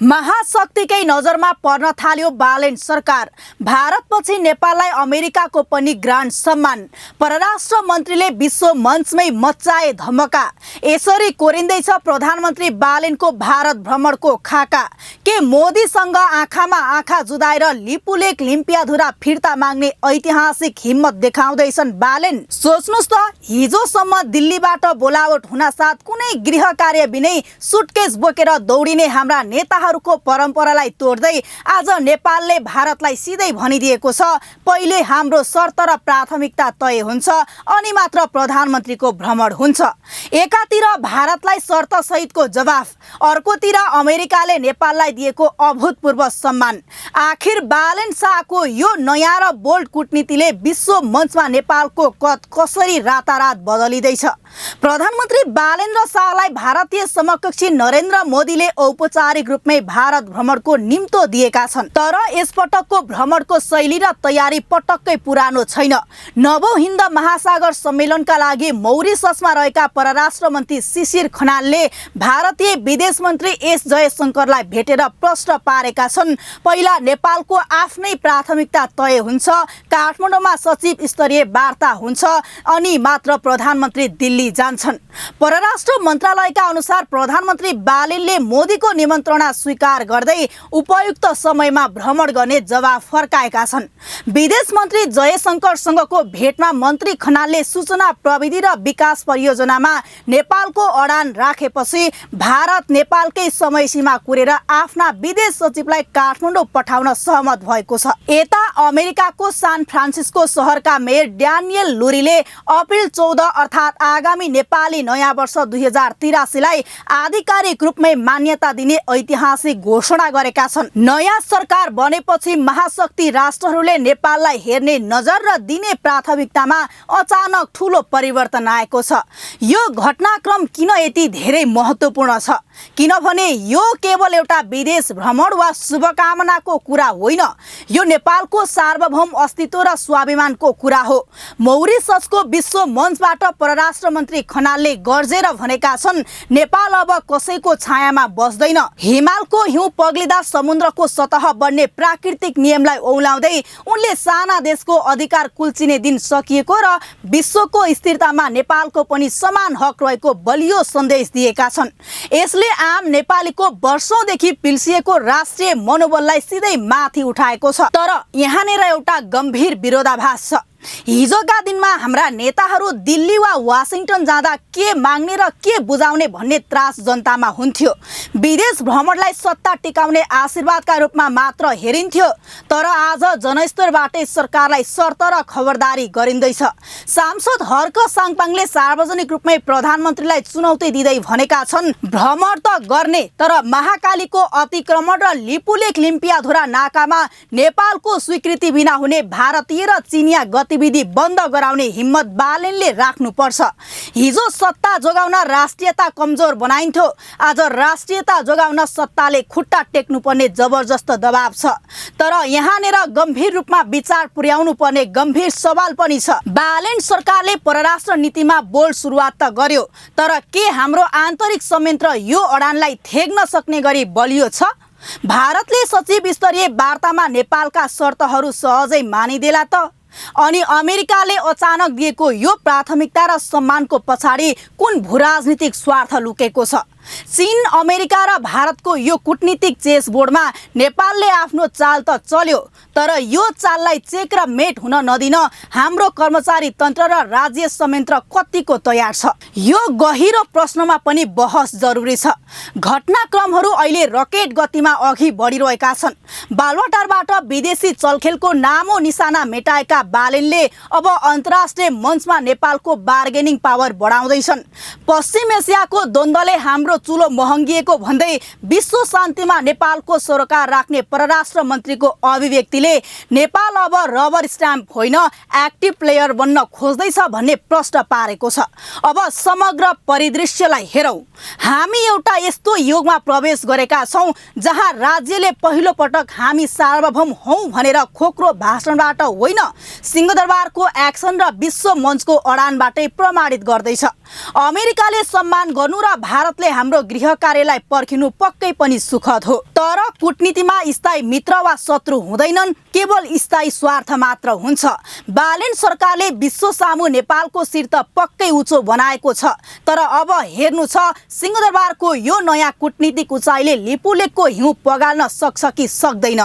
महाशक्तिकै नजरमा पर्न थाल्यो बालेन सरकार। भारतपछि नेपाललाई अमेरिकाको पनि ग्रान्ड सम्मान। परराष्ट्र मन्त्रीले विश्व मञ्चमै मच्चाए धमका। यसरी कोरिँदैछ प्रधानमन्त्री बालेनको भारत भ्रमणको खाका। के मोदीसँग आँखामा आँखा जुदाएर लिपुलेक लिम्पियाधुरा फिर्ता माग्ने ऐतिहासिक हिम्मत देखाउँदैछन् बालेन। सोच्नुस् त, हिजोसम्म दिल्लीबाट बोलावट हुनासाथ कुनै गृह कार्य बिनै सुटकेस बोकेर दौडिने हाम्रा नेताहरूको परम्परालाई तोड्दै आज नेपालले भारतलाई सिधै भनिदिएको छ, पहिले हाम्रो शर्त र प्राथमिकता तय हुन्छ अनि मात्र प्रधानमन्त्रीको भ्रमण हुन्छ। एकातिर भारतलाई शर्त सहितको जवाफ, अर्कोतिर अमेरिकाले नेपाललाई दिएको अभूतपूर्व सम्मान। आखिर बालेन शाहको यो नयाँ र बोल्ड कूटनीतिले विश्व मञ्चमा नेपालको कद कसरी रातारात बदलिँदैछ। प्रधानमन्त्री बालेन र शाहलाई भारतीय समकक्षी नरेन्द्र मोदीले औपचारिक रूपमै भारत भ्रमणको निम्तो दिएका छन्। तर यसपटकको भ्रमणको शैली र तयारी पटक्कै पुरानो छैन। नवौं हिन्द महासागर सम्मेलनका लागि मौरिससमा रहेका परराष्ट्र मन्त्री शिशिर खनालले भारतीय विदेश मन्त्री एस जयशंकरलाई भेटेर प्रश्न पारेका छन्। पहिला नेपालको आफ्नै प्राथमिकता तय हुन्छ, काठमाडौँमा सचिव स्तरीय वार्ता हुन्छ अनि मात्र प्रधानमन्त्री दिल्ली जान्छन्। परराष्ट्र मन्त्रालयका अनुसार प्रधानमन्त्री बालेनले मोदीको निमन्त्रणा स्वीकार गर्दै उपयुक्त समयमा भ्रमण गर्ने जवाफ फर्काएका छन्। विदेश मन्त्री जयशंकरसँगको भेटमा मन्त्री खनालले सूचना प्रविधि र विकास परियोजनामा नेपालको अडान राखेपछि भारत नेपालकै समयसीमा कुरेर आफ्ना विदेश सचिवलाई काठमाडौँ पठाउन सहमत भएको छ। यता अमेरिकाको सान फ्रान्सिस्को शहरका मेयर ड्यानियल लुरीले अप्रिल 14 अर्थात् आगामी नेपाली नयाँ वर्ष 2083 लाई आधिकारिक रूपमै मान्यता दिने ऐतिहासिक घोषणा गरेका छन्। नयाँ सरकार बनेपछि महाशक्ति राष्ट्रहरूले नेपाललाई हेर्ने नजर र दिने प्राथमिकतामा अचानक ठूलो परिवर्तन आएको छ। यो घटनाक्रम किन यति धेरै महत्त्वपूर्ण छ? किनभने यो केवल एउटा विदेश भ्रमण वा शुभकामनाको कुरा होइन, यो नेपालको सार्वभौम अस्तित्व र स्वाभिमानको कुरा हो। मौरिससको विश्व मञ्चबाट परराष्ट्र मन्त्री खनालले गर्जेर भनेका छन्, नेपाल अब कसैको छायामा बस्दैन। हिमालको हिउँ पग्लिँदा समुद्रको सतह बढ्ने प्राकृतिक नियमलाई औलाउँदै उनले साना देशको अधिकार कुल्चिने दिन सकिएको र विश्वको स्थिरतामा नेपालको पनि समान हक रहेको बलियो सन्देश दिएका छन्। यसले आम नेपालीको वर्षौंदेखि पिल्सिएको राष्ट्रिय मनोबललाई सिधै माथि उठाएको छ। तर यहाँनिर एउटा गम्भीर विरोधाभास छ। हिजोका दिनमा हाम्रा नेताहरू दिल्ली वा वाशिंटन जाँदा के माग्ने र के बुझाउने भन्ने त्रास जनतामा हुन्थ्यो। विदेश भ्रमणलाई सत्ता टिकाउने आशीर्वादका रूपमा मात्र हेरिन्थ्यो। तर आज जनस्तरबाटै सरकारलाई शर्त र खबरदारी गरिँदैछ। सांसद हर्क साङपाङले सार्वजनिक रूपमै प्रधानमन्त्रीलाई चुनौती दिँदै भनेका छन्, भ्रमण त गर्ने, तर महाकालीको अतिक्रमण र लिपुलेक लिम्पियाधुरा नाकामा नेपालको स्वीकृति बिना हुने भारतीय र चिनिया गतिविधि बन्द गराउने हिम्मत बालेनले राख्नुपर्छ। हिजो सत्ता जोगाउन राष्ट्रियता कमजोर बनाइन्थ्यो, आज राष्ट्रियता जोगाउन सत्ताले खुट्टा टेक्नुपर्ने जबरजस्त दबाव छ। तर यहाँनिर गम्भीर रूपमा विचार पुर्याउनु पर्ने गम्भीर सवाल पनि छ। बालेन सरकारले परराष्ट्र नीतिमा बोल्ड सुरुवात त गर्यो, तर के हाम्रो आन्तरिक संयन्त्र यो अडानलाई थेग्न सक्ने गरी बलियो छ? भारतले सचिव स्तरीय वार्तामा नेपालका शर्तहरू सहजै मानिदेला त? अनि अमेरिकाले अचानक दिएको यो प्राथमिकता र सम्मानको पछाडि कुन भूराजनीतिक स्वार्थ लुकेको छ? चीन, अमेरिका र भारतको यो कूटनीतिक चेस बोर्डमा नेपालले आफ्नो चाल त चल्यो, तर यो चाललाई चेक र मेट हुन नदिन हाम्रो कर्मचारी तन्त्र र राज्य संयन्त्र कतिको तयार छ? यो गहिरो प्रश्नमा पनि बहस जरुरी छ। घटनाक्रमहरू अहिले रकेट गतिमा अघि बढिरहेका छन्। बालुवाटारबाट विदेशी चलखेलको नामो निशाना मेटाएका बालेनले अब अन्तर्राष्ट्रिय मञ्चमा नेपालको बार्गेनिङ पावर बढाउँदैछन्। पश्चिम एसियाको द्वन्द्वले हाम्रो चुलो महँगिएको भन्दै विश्व शान्तिमा नेपालको सरोकार राख्ने परराष्ट्र मन्त्रीको अभिव्यक्तिले नेपाल अब रबर स्ट्याम्प होइन, एक्टिभ प्लेयर बन्न खोज्दैछ भन्ने प्रश्न पारेको छ। अब समग्र परिदृश्यलाई हेरौँ। हामी एउटा यस्तो युगमा प्रवेश गरेका छौँ जहाँ राज्यले पहिलो पटक हामी सार्वभौम हौँ भनेर खोक्रो भाषणबाट होइन, सिंहदरबारको एक्सन र विश्व मञ्चको अडानबाटै प्रमाणित गर्दैछ। अमेरिकाले सम्मान गर्नु र भारतले हाम्रो गृह कार्यलाई पर्खिनु पक्कै पनि सुखद हो, तर कूटनीतिमा स्थायी मित्र वा शत्रु हुँदैनन्, केवल स्थायी स्वार्थ मात्र हुन्छ। बालेन सरकारले विश्व सामु नेपालको शिर त पक्कै उच्चो बनाएको छ, तर अब हेर्नु छ सिंहदरबारको यो नयाँ कूटनीतिक उचाइले लिपुलेकको हिउँ पगाल्न सक्छ कि सक्दैन।